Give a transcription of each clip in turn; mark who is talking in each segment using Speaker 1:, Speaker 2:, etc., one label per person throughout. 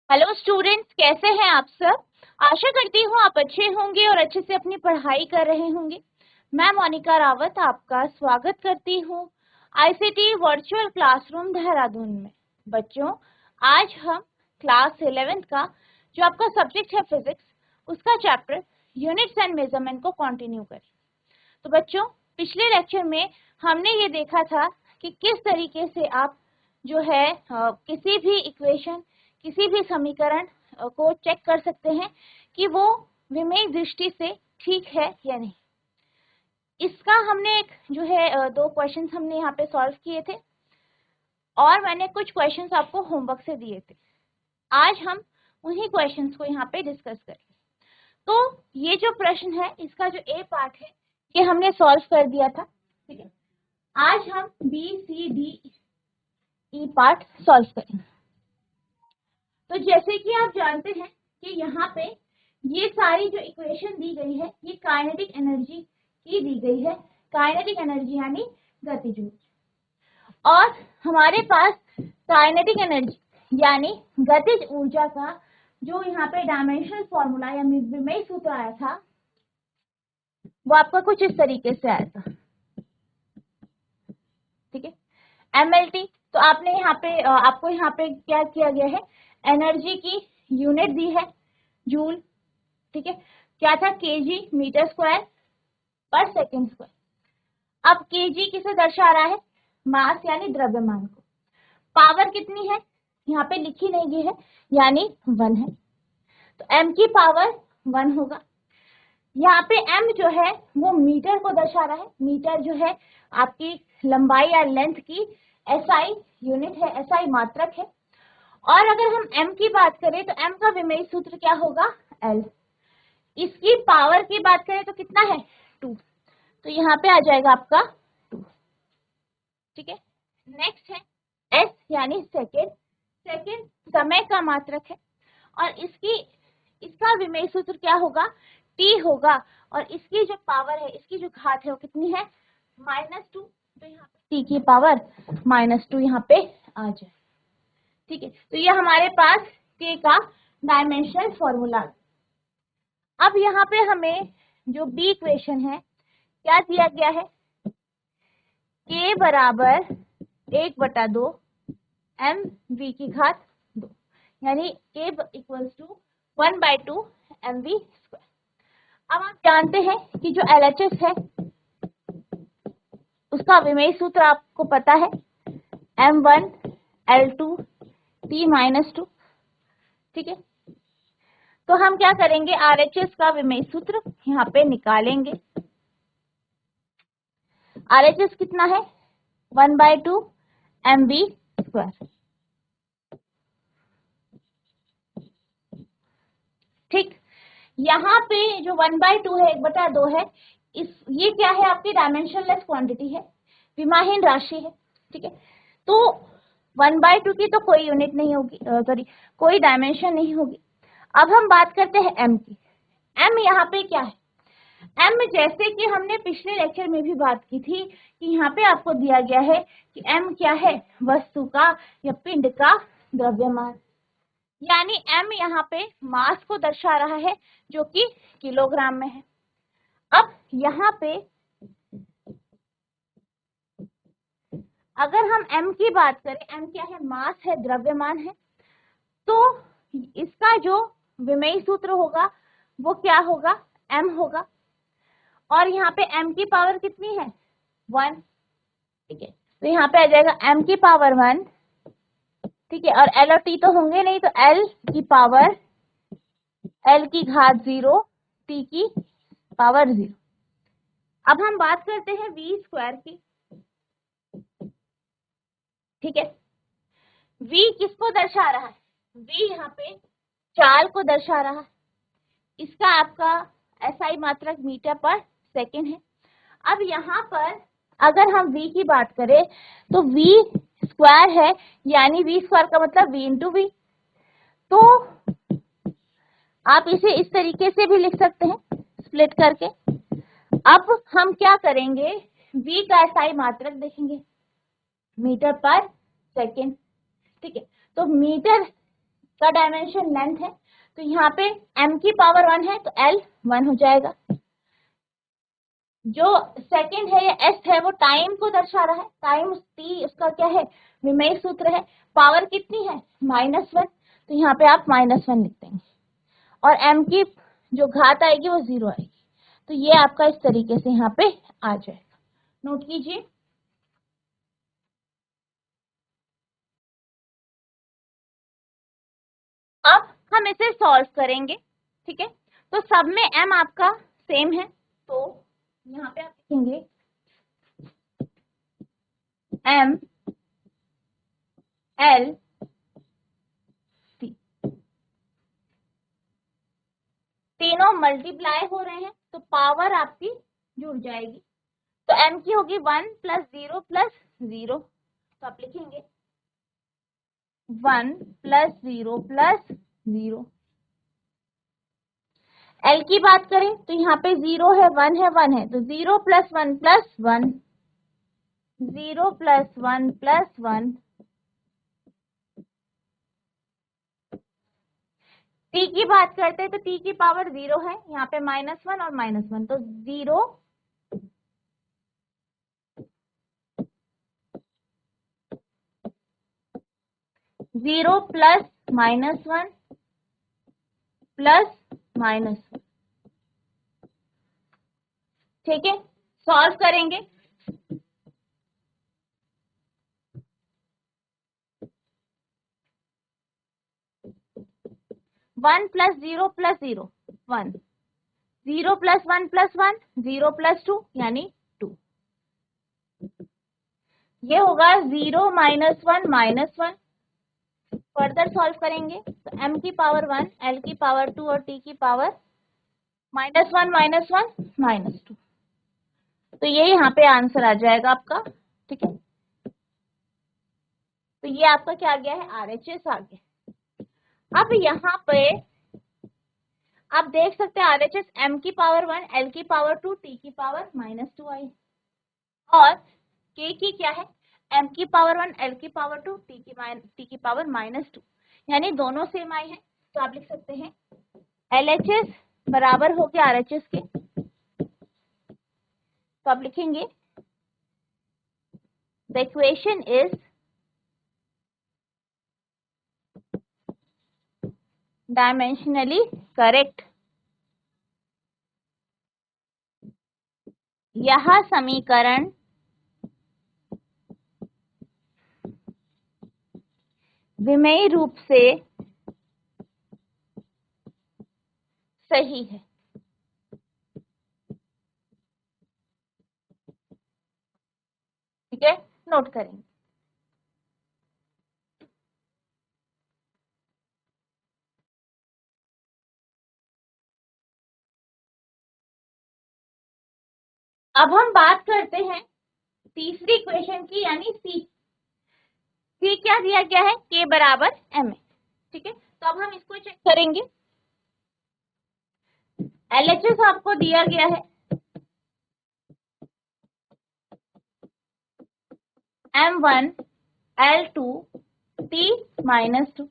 Speaker 1: Hello students, कैसे हैं आप सब। आशा करती हूँ आप अच्छे होंगे और अच्छे से अपनी पढ़ाई कर रहे होंगे। मैं मोनिका रावत आपका स्वागत करती हूँ आईसीटी वर्चुअल क्लासरूम देहरादून में। बच्चों, आज हम क्लास 11th का जो आपका सब्जेक्ट है फिजिक्स, उसका चैप्टर यूनिट्स एंड मेजरमेंट को कंटिन्यू करें। तो बच्चों, पिछले लेक्चर में हमने ये देखा था कि किस तरीके से आप जो है किसी भी इक्वेशन, किसी भी समीकरण को चेक कर सकते हैं कि वो विमेय दृष्टि से ठीक है या नहीं। इसका हमने एक जो है दो क्वेश्चंस हमने यहाँ पे सॉल्व किए थे और मैंने कुछ क्वेश्चंस आपको होमवर्क से दिए थे। आज हम उन्हीं क्वेश्चंस को यहाँ पे डिस्कस करेंगे। तो ये जो प्रश्न है, इसका जो ए पार्ट है ये हमने सॉल्व कर दिया था, ठीक है। आज हम B C D E part solve करेंगे। तो जैसे कि आप जानते हैं कि यहाँ पे ये सारी जो इक्वेशन दी गई है ये काइनेटिक एनर्जी की दी गई है। काइनेटिक एनर्जी यानी गतिज ऊर्जा। और हमारे पास काइनेटिक एनर्जी यानी गतिज ऊर्जा का जो यहाँ पे डायमेंशनल फॉर्मूला या विमेय सूत्र आया था वो आपका कुछ इस तरीके से आया था, ठीक है। एमएलटी, तो आपने यहाँ पे आपको यहाँ पे क्या किया गया है, एनर्जी की यूनिट दी है जूल, ठीक है। क्या था, केजी मीटर स्क्वायर पर सेकंड स्क्वायर। अब केजी किसे दर्शा रहा है, मास यानी द्रव्यमान को। पावर कितनी है, यहाँ पे लिखी नहीं गई है, यानी 1 है। तो m की पावर 1 होगा। यहाँ पे m जो है वो मीटर को दर्शा रहा है। मीटर जो है आपकी लंबाई या लेंथ की एसआई यूनिट है, एसआई मात्रक है। और अगर हम m की बात करें तो m का विमेय सूत्र क्या होगा, L। इसकी पावर की बात करें तो कितना है, 2। तो यहाँ पे आ जाएगा आपका 2, ठीक है। नेक्स्ट है s यानी सेकेंड। सेकेंड समय का मात्रक है और इसका विमेय सूत्र क्या होगा, t होगा। और इसकी जो पावर है, इसकी जो घात है वो कितनी है, -2। तो यहाँ पे t की पावर -2 यहाँ पे आ जाए, ठीक है। तो ये हमारे पास k का डायमेंशनल फॉर्मूला। अब यहाँ पे हमें जो बी इक्वेशन है क्या दिया गया है, k बराबर 1/2 m v की घात 2, यानी k equals to 1/2 mv square. अब आप जानते हैं कि जो LHS है उसका विमेय सूत्र आपको पता है, m1 L2 T-2, ठीक है। तो हम क्या करेंगे, RHS का विमेय सूत्र यहाँ पे निकालेंगे। RHS कितना है, 1/2 mv स्क्वायर, ठीक। यहाँ पे जो 1/2 है, 1/2 है, ये क्या है, आपकी डायमेंशनलेस क्वांटिटी है, विमाहीन राशि है, ठीक है। तो 1/2 की तो कोई यूनिट नहीं होगी, सॉरी कोई डायमेंशन नहीं होगी। अब हम बात करते हैं m की। m यहाँ पे क्या है, m जैसे कि हमने पिछले लेक्चर में भी बात की थी कि यहाँ पे आपको दिया गया है कि m क्या है, वस्तु का या पिंड का द्रव्यमान, यानी m यहाँ पे मास को दर्शा रहा है जो कि किलोग्राम में है। अब यहाँ पे अगर हम m की बात करें, m क्या है, मास है, द्रव्यमान है, तो इसका जो विमेय सूत्र होगा वो क्या होगा, m होगा। और यहाँ पे m की पावर कितनी है, 1, ठीक है। तो यहाँ पे आ जाएगा m की पावर 1, ठीक है। और L और T तो होंगे नहीं, तो L की पावर L की घात 0, T की पावर 0। अब हम बात करते हैं v स्क्वायर की, ठीक है। v किसको दर्शा रहा है, v यहाँ पे चाल को दर्शा रहा है। इसका आपका SI मात्रक मीटर पर सेकेंड है। अब यहाँ पर अगर हम v की बात करें तो v स्क्वायर है, यानी v स्क्वायर का मतलब v इंटू वी। तो आप इसे इस तरीके से भी लिख सकते हैं, स्प्लिट करके। अब हम क्या करेंगे, v का SI मात्रक देखेंगे, मीटर पर सेकेंड, ठीक है। तो मीटर का डायमेंशन लेंथ है, तो यहाँ पे m की पावर 1 है तो l 1 हो जाएगा। जो सेकंड है या एस है वो टाइम को दर्शा रहा है, टाइम t उसका क्या है, विमेय सूत्र है। पावर कितनी है, -1, तो यहाँ पे आप -1 लिख देंगे और m की जो घात आएगी वो 0 आएगी। तो ये आपका इस तरीके से यहाँ पे आ जाएगा, नोट कीजिए। अब हम इसे सॉल्व करेंगे, ठीक है। तो सब में m आपका सेम है, तो यहाँ पे आप लिखेंगे m l t, तीनों मल्टीप्लाई हो रहे हैं तो पावर आपकी जुड़ जाएगी। तो m की होगी 1 + 0 + 0, तो आप लिखेंगे 1 + 0 + 0। L की बात करें तो यहाँ पे 0 है, 1 है, 1 है, तो 0 + 1 + 1, 0 + 1 + 1। t की बात करते हैं तो t की पावर 0 है, यहाँ पे -1 और -1, तो 0 0 + -1 + -1, ठीक है। सॉल्व करेंगे, 1 + 0 + 0 1, 0 + 1 + 1 0 + 2 यानी 2, ये होगा 0 -1 -1। फर्दर सॉल्व करेंगे तो m की पावर 1, l की पावर 2 और t की पावर -1 -1 -2, तो ये यहाँ पे आंसर आ जाएगा आपका, ठीक है। तो ये आपका क्या आ गया है, RHS आ गया। अब यहाँ पे आप देख सकते हैं RHS m की पावर 1, l की पावर 2, t की पावर -2 आई, और k की क्या है, m की पावर 1, l की पावर 2, t की पावर -2, यानी दोनों सेम आई है। तो आप लिख सकते हैं LHS बराबर हो गया RHS के, तो आप लिखेंगे the equation is dimensionally correct. यह समीकरण विमेय रूप से सही है, ठीक है, नोट करेंगे। अब हम बात करते हैं तीसरी इक्वेशन की, यानी सी क्या दिया गया है, k बराबर m है, ठीक है। तो अब हम इसको चेक करेंगे। LHS आपको दिया गया है m1 l2 t -2,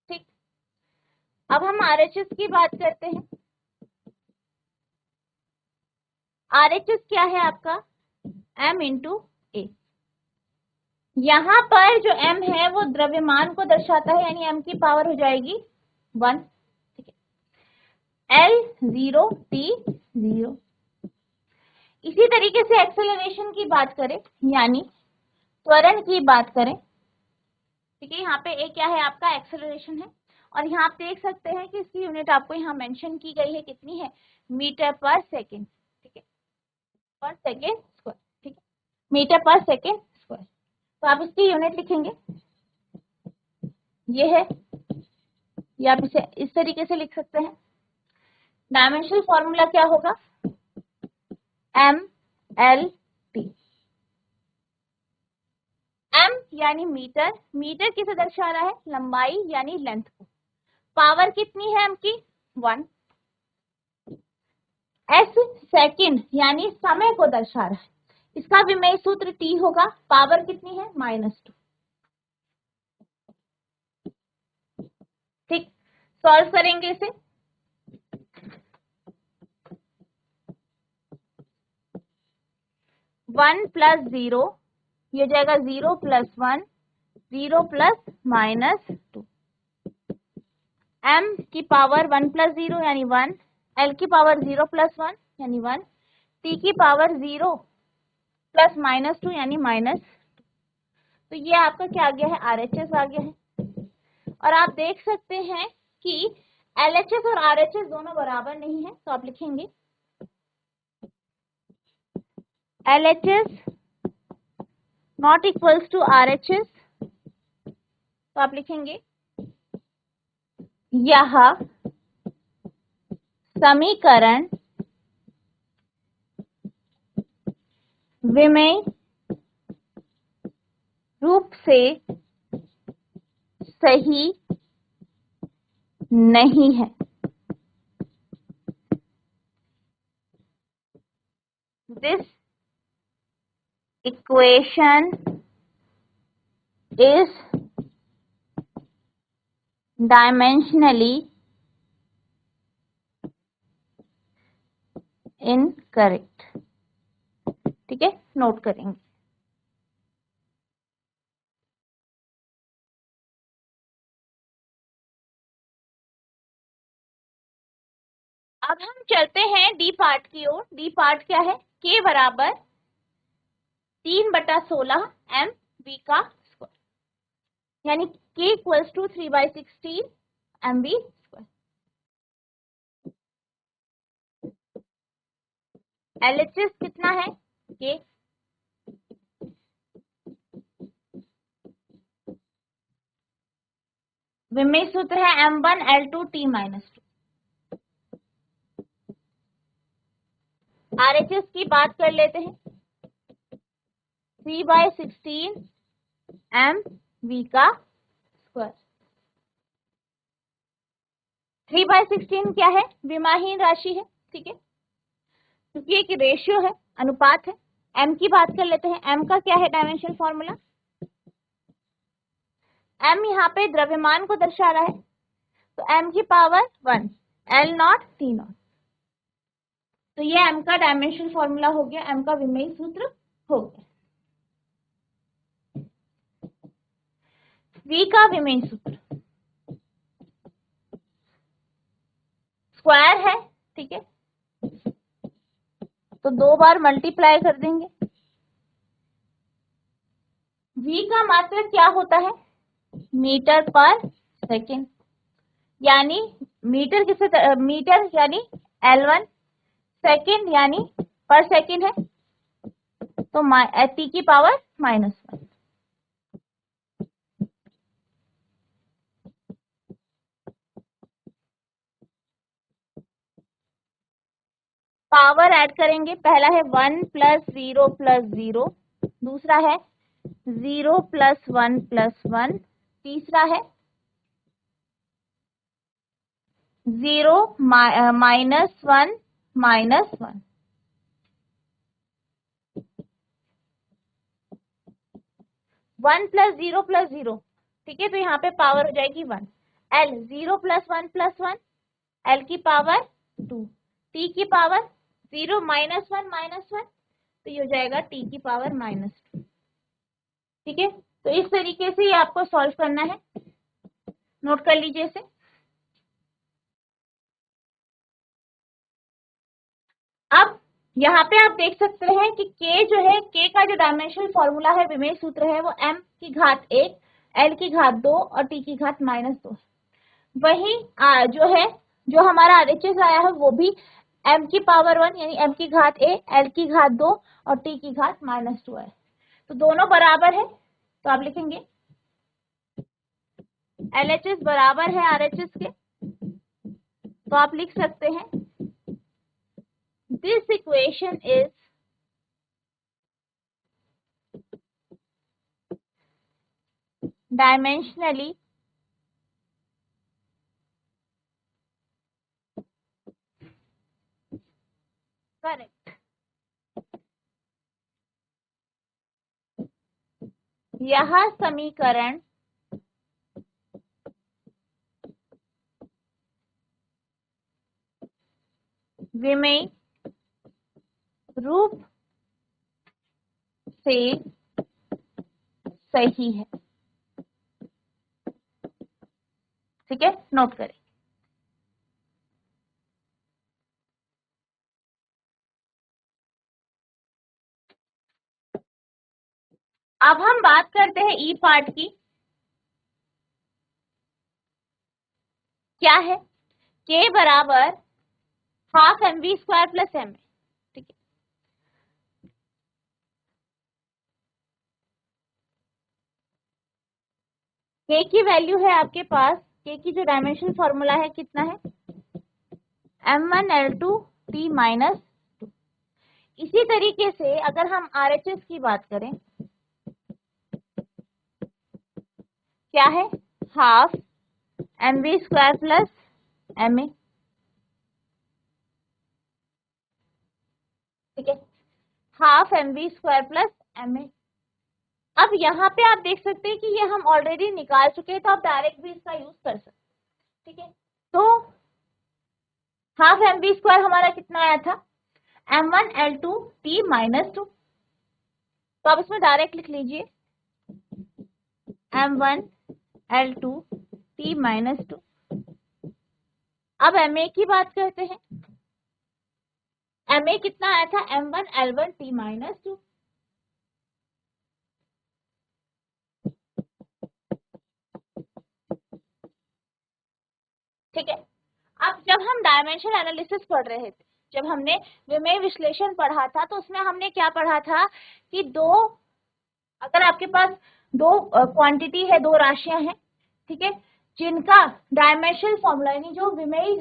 Speaker 1: ठीक। अब हम RHS की बात करते हैं। RHS क्या है आपका, m × a। यहाँ पर जो m है वो द्रव्यमान को दर्शाता है, यानी m की पावर हो जाएगी 1, ठीक है। L 0 t 0। इसी तरीके से एक्सेलरेशन की बात करें, यानी त्वरण की बात करें, ठीक है। यहाँ पे ए क्या है आपका, एक्सेलरेशन है, और यहाँ आप देख सकते हैं कि इसकी यूनिट आपको यहाँ मेंशन की गई है, कितनी है, मीटर/सेकंड, ठीक है, पर सेकेंड स्क्वायर, ठीक है, मीटर/सेकंड स्क्वायर। तो आप इसकी यूनिट लिखेंगे, ये है, या आप इसे इस तरीके से लिख सकते हैं। डायमेंशनल फॉर्मूला क्या होगा, MLT। m यानी मीटर, मीटर किसे दर्शा रहा है, लंबाई यानी लेंथ को। पावर कितनी है m की, 1। s सेकंड यानी समय को दर्शा रहा है, इसका विमेय सूत्र t होगा, पावर कितनी है, -2। सॉल्व करेंगे इसे। वन प्लस जीरो, ये हो जाएगा 0 प्लस 1, 0 प्लस -2, m की पावर 1 प्लस 0 यानी 1, l की पावर 0 प्लस 1 यानी 1, t की पावर 0 प्लस -2 यानी -। तो ये आपका क्या आ गया है, RHS आ गया है। और आप देख सकते हैं कि LHS और RHS दोनों बराबर नहीं है, तो आप लिखेंगे LHS not equals to RHS, तो आप लिखेंगे यह समीकरण विमेय रूप से सही नहीं है। This equation is dimensionally incorrect। ठीक है, नोट करेंगे। अब हम चलते हैं डी पार्ट की ओर। डी पार्ट क्या है, k बराबर 3/16 m v का स्क्वायर, यानी k equals to 3/16 mv square. LHS कितना है, k, विमेय सूत्र है m1 L2 t -2। RHS की बात कर लेते हैं, 3/16 m v का स्क्वायर। 3/16 क्या है, विमाहीन राशि है, ठीक है, क्योंकि एक रेशियो है, अनुपात है। m की बात कर लेते हैं, m का क्या है डायमेंशन फॉर्मूला, m यहाँ पे द्रव्यमान को दर्शा रहा है, तो m की power 1, L not T not. तो ये m का डायमेंशन फॉर्मूला हो गया, m का विमेय सूत्र हो गया। v का विमेय सूत्र स्क्वायर है, ठीक है, तो 2 बार मल्टीप्लाई कर देंगे। v का मात्रक क्या होता है, मीटर पर सेकेंड, यानी मीटर किसे, मीटर यानी L1, सेकेंड यानी पर सेकेंड है, तो t की पावर -1। पावर ऐड करेंगे, पहला है 1 प्लस 0 प्लस 0, दूसरा है 0 प्लस 1 प्लस 1, तीसरा है 0 -1 -1। 1 प्लस 0 प्लस 0, ठीक है, तो यहाँ पे पावर हो जाएगी 1। L 0 प्लस 1 प्लस 1, L की पावर 2, T की पावर 0 -1 -1, तो ये हो जाएगा T की पावर -2। ठीक है, तो इस तरीके से ये आपको सॉल्व करना है, नोट कर लीजिए इसे। अब यहाँ पे आप देख सकते हैं कि k जो है, k का जो डायमेंशनल फॉर्मूला है, विमेय सूत्र है, वो m की घात 1, l की घात 2 और t की घात -2। वही जो है, जो हमारा RHS आया है, वो भी m की पावर 1 यानी m की घात 1, l की घात 2 और t की घात -2 है, तो दोनों बराबर है, तो आप लिखेंगे LHS बराबर है RHS के, तो आप लिख सकते हैं this equation is dimensionally correct. यह समीकरण विमेय रूप से सही है। ठीक है, नोट करें। अब हम बात करते हैं ई पार्ट की। क्या है? के बराबर half M V square plus M A. ठीक है, के की वैल्यू है आपके पास, के की जो डायमेंशन फॉर्मूला है कितना है, m1l2t माइनस। इसी तरीके से अगर हम RHS की बात करें, क्या है, half M V square plus M A. ठीक है, half M V square plus M A. अब यहाँ पे आप देख सकते हैं कि ये हम ऑलरेडी निकाल चुके हैं, तो आप डायरेक्ट भी इसका यूज कर सकते हैं। ठीक है, तो हाफ एम वी स्क्वायर हमारा कितना आया था, m1l2t माइनस 2। तो आप इसमें डायरेक्ट लिख लीजिए m1l2t माइनस 2। अब ma की बात करते हैं, ma कितना आया था, m1l1t माइनस 2। ठीक है, अब जब हम डायमेंशन एनालिसिस पढ़ रहे थे, जब हमने विमेय विश्लेषण पढ़ा था, तो उसमें हमने क्या पढ़ा था कि अगर आपके पास दो क्वांटिटी है, दो राशियां हैं, ठीक है, जिनका डायमेंशनल फॉर्मूला यानी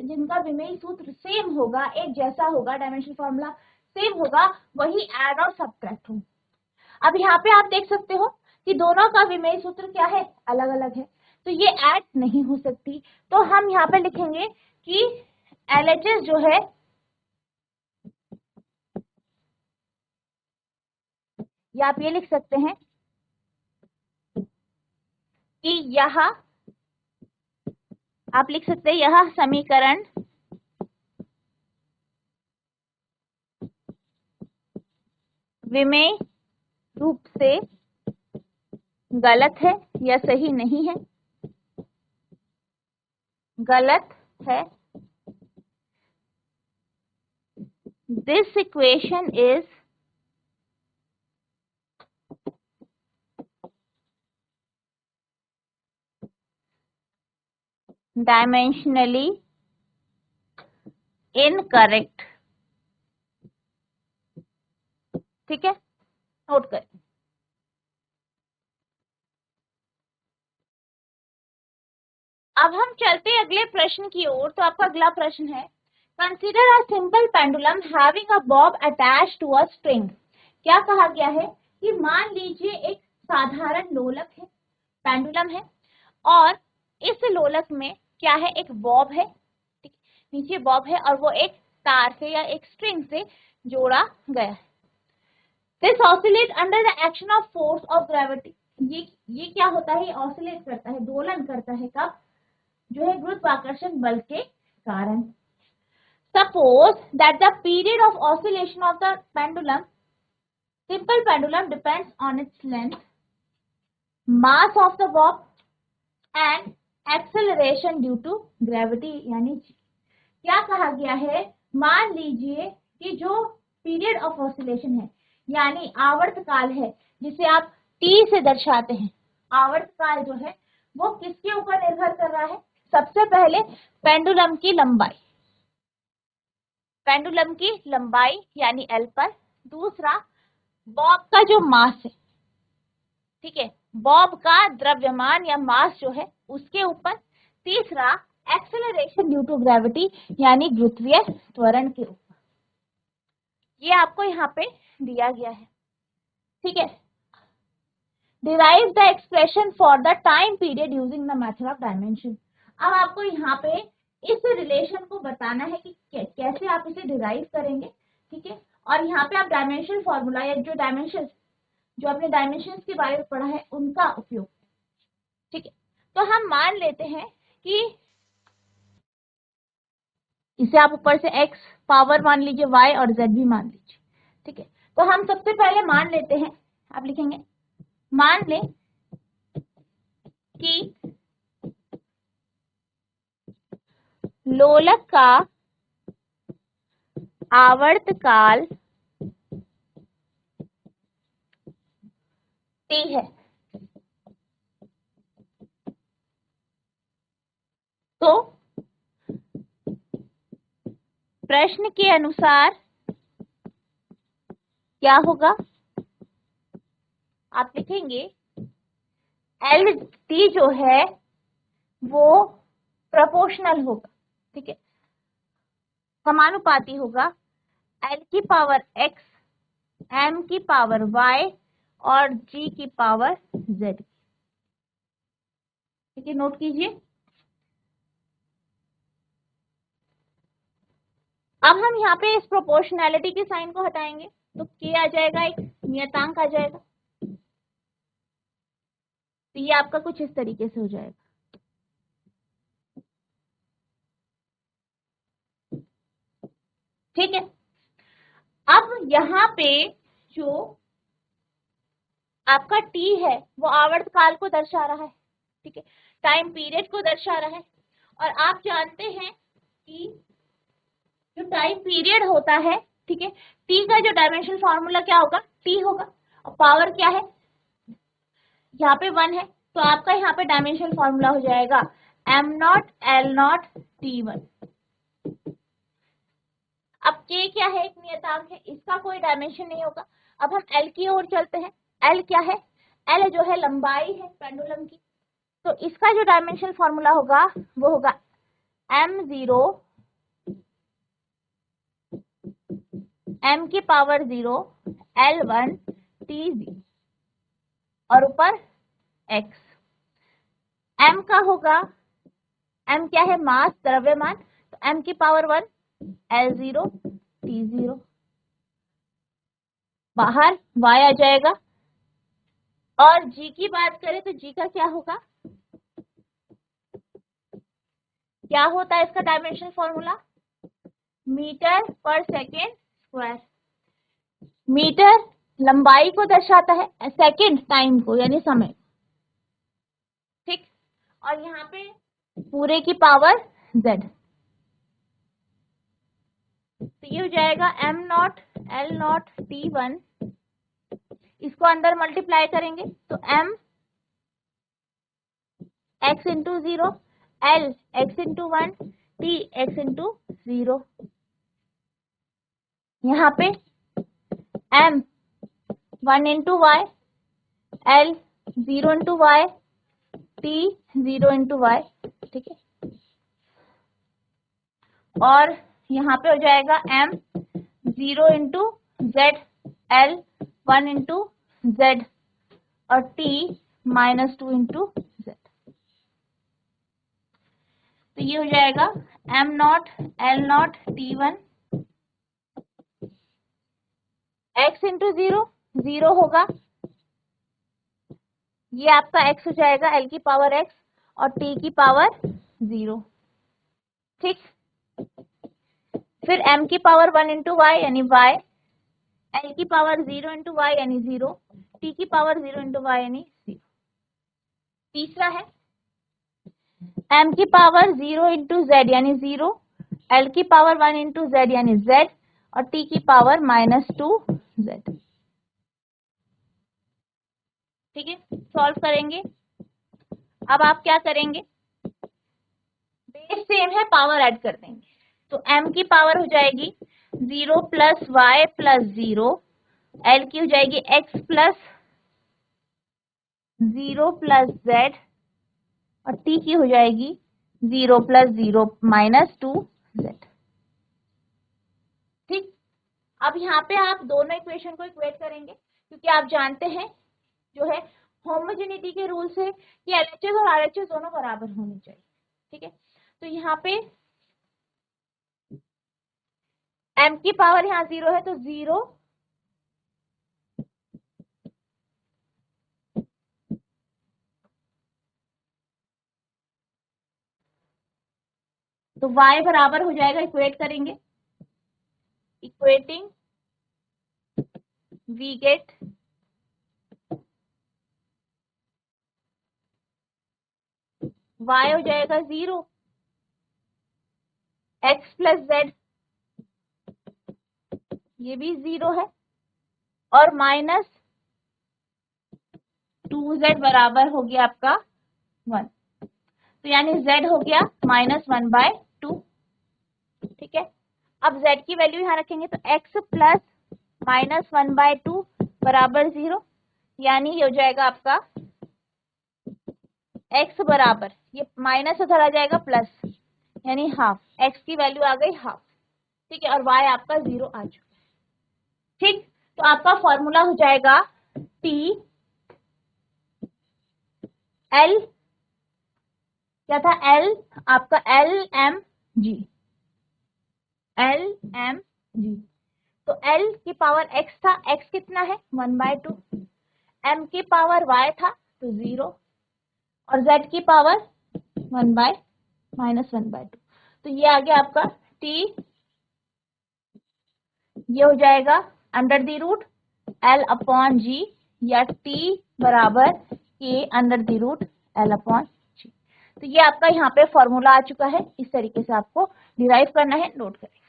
Speaker 1: जिनका विमेय सूत्र सेम होगा, एक जैसा होगा, डायमेंशनल फॉर्मूला सेम होगा, वही ऐड और सब्ट्रैक्ट होगा। अब यहाँ पे आप देख सकते हो कि दोनों का विमेय सूत्र क्या है, अलग अलग है, तो ये ऐड नहीं हो सकती। तो हम यहाँ पे लिखेंगे कि LHS जो है, या आप ये लिख सकते हैं कि यह, आप लिख सकते हैं यह समीकरण विमेय रूप से गलत है या सही नहीं है, गलत है। This equation is dimensionally incorrect. ठीक है, नोट करें। अब हम चलते हैं अगले प्रश्न की ओर। तो आपका अगला प्रश्न है, consider a simple pendulum having a bob attached to a string. क्या कहा गया है कि मान लीजिए एक साधारण लोलक है, पेंडुलम है, और इस लोलक में क्या है, एक बॉब है, ठीक, नीचे बॉब है और वो एक तार से या एक स्ट्रिंग से जोड़ा गया है। This oscillate under the action of force of gravity. ये क्या होता है, ऑसिलेट करता है, दोलन करता है, कब, जो है गुरुत्वाकर्षण बल के कारण। Suppose that the period of oscillation of the pendulum, simple pendulum, depends on its length, mass of the bob and acceleration due to gravity, यानी क्या कहा गया है, मान लीजिए कि जो पीरियड ऑफ ऑसिलेशन है, यानी आवर्तकाल है, जिसे आप टी से दर्शाते हैं, आवर्तकाल जो है वो किसके ऊपर निर्भर कर रहा है, सबसे पहले पेंडुलम की लंबाई, पेंडुलम की लंबाई यानी एल पर, दूसरा बॉब का जो मास है, ठीक है, बॉब का द्रव्यमान या मास जो है उसके ऊपर, तीसरा एक्सेलरेशन ड्यू टू ग्रेविटी यानी गुरुत्वीय त्वरण के ऊपर। ये आपको यहाँ पे दिया गया है। ठीक है, derive the expression for the time period using the method of dimension. अब आपको यहाँ पे इस रिलेशन को बताना है कि कैसे आप इसे डिराइव करेंगे। ठीक है, और यहाँ पे आप डायमेंशन फॉर्मूला या जो आपने डायमेंशन के बारे में पढ़ा है उनका उपयोग। ठीक है, तो हम मान लेते हैं कि इसे आप ऊपर से x पावर मान लीजिए, y और z भी मान लीजिए, ठीक है। तो हम सबसे पहले मान लेते हैं, आप लिखेंगे मान लें कि लोलक का आवर्तकाल t है। तो प्रश्न के अनुसार क्या होगा, आप लिखेंगे एल टी जो है वो प्रोपोर्शनल होगा, ठीक है, समानुपाती होगा एल की पावर x, m की पावर y और g की पावर z, ठीक है, नोट कीजिए। अब हम यहाँ पे इस प्रोपोर्शनैलिटी के साइन को हटाएंगे तो k आ जाएगा, एक नियतांक आ जाएगा। तो ये आपका कुछ इस तरीके से हो जाएगा, ठीक है। अब यहाँ पे जो आपका t है वो आवर्तकाल को दर्शा रहा है, ठीक है, टाइम पीरियड को दर्शा रहा है। और आप जानते हैं कि जो टाइम पीरियड होता है, ठीक है, t का जो डायमेंशन फॉर्मूला क्या होगा, t होगा, और पावर क्या है, यहाँ पे 1 है, तो आपका यहाँ पे डायमेंशन फॉर्मूला हो जाएगा m0 L0 t1। अब k क्या है, एक नियतांक है, इसका कोई डायमेंशन नहीं होगा। अब हम l की ओर चलते हैं। l क्या है, l जो है लंबाई है पेंडुलम की, तो इसका जो डायमेंशन फॉर्मूला होगा वो होगा m0 m की पावर 0 L1 t0 और ऊपर x। m का होगा, m क्या है, मास द्रव्यमान, तो m की पावर 1 L0 t0, बाहर y आ जाएगा। और g की बात करें तो g का क्या होगा, क्या होता है इसका डायमेंशन फॉर्मूला, मीटर पर सेकेंड स्क्वायर। मीटर लंबाई को दर्शाता है, सेकेंड टाइम को यानी समय, ठीक। और यहाँ पे पूरे की पावर z, तो ये हो जाएगा m0 L0 t1, इसको अंदर मल्टीप्लाई करेंगे तो m x into 0, L x into 1, t x into 0। यहाँ पे m 1 into Y, L 0 into Y, t 0 into Y, ठीक है। और यहाँ पे हो जाएगा m 0 into Z, L 1 into Z और t -2 इंटू जेड। तो ये हो जाएगा m0 L0 t1, x into 0 0 होगा, ये आपका x हो जाएगा L की पावर x और t की पावर 0, ठीक। फिर m की पावर 1 इंटू वाई यानी y, L की पावर 0 इंटू वाई यानी 0, t की पावर 0 इंटू वाई यानी 0। तीसरा है m की पावर 0 इंटू जेड यानी 0, L की पावर 1 इंटू जेड यानी z और t की पावर -2 z, ठीक है। सॉल्व करेंगे। अब आप क्या करेंगे, बेस सेम है, पावर ऐड कर देंगे, तो m की पावर हो जाएगी 0 प्लस वाई प्लस 0, L की हो जाएगी x प्लस 0 प्लस z और t की हो जाएगी 0 प्लस 0 -2 z, ठीक। अब यहाँ पे आप दोनों इक्वेशन को इक्वेट करेंगे, क्योंकि आप जानते हैं जो है होमोजेनिटी के रूल से कि LHS और RHS दोनों बराबर होनी चाहिए, ठीक है। तो यहाँ पे m की पावर यहाँ 0 है तो 0, तो y बराबर हो जाएगा, इक्वेट करेंगे, इक्वेटिंग वी गेट y हो जाएगा 0, x प्लस जेड ये भी 0 है, और माइनस 2z बराबर हो गया आपका 1। तो यानी z हो गया -1/2। ठीक है, अब z की वैल्यू यहाँ रखेंगे तो x प्लस -1/2 बराबर 0, यानी ये हो जाएगा आपका x बराबर, ये माइनस से चला जाएगा प्लस, यानी हाफ, x की वैल्यू आ गई हाफ। ठीक है, और y आपका 0 आ चुका है। ठीक, तो आपका फॉर्मूला हो जाएगा T L, क्या था L आपका LMG, LMG। तो L की पावर x था, x कितना है 1/2, m की पावर y था तो 0, और z की पावर -1/2। तो ये आ गया आपका t, ये हो जाएगा अंडर द रूट L/G, या t बराबर k under the root L/G। तो ये आपका यहाँ पे फॉर्मूला आ चुका है, इस तरीके से आपको डिराइव करना है, नोट करें।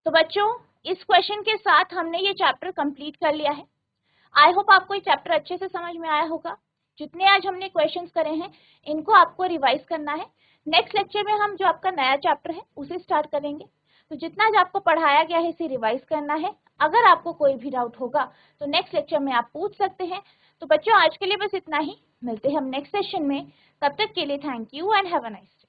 Speaker 1: तो बच्चों, इस क्वेश्चन के साथ हमने ये चैप्टर कंप्लीट कर लिया है। आई होप आपको ये चैप्टर अच्छे से समझ में आया होगा। जितने आज हमने क्वेश्चंस करे हैं इनको आपको रिवाइज करना है। नेक्स्ट लेक्चर में हम जो आपका नया चैप्टर है उसे स्टार्ट करेंगे। तो जितना आज आपको पढ़ाया गया है इसे रिवाइज करना है। अगर आपको कोई भी डाउट होगा तो नेक्स्ट लेक्चर में आप पूछ सकते हैं। तो बच्चों, आज के लिए बस इतना ही, मिलते हैं हम नेक्स्ट सेशन में। तब तक के लिए thank you and have a nice day.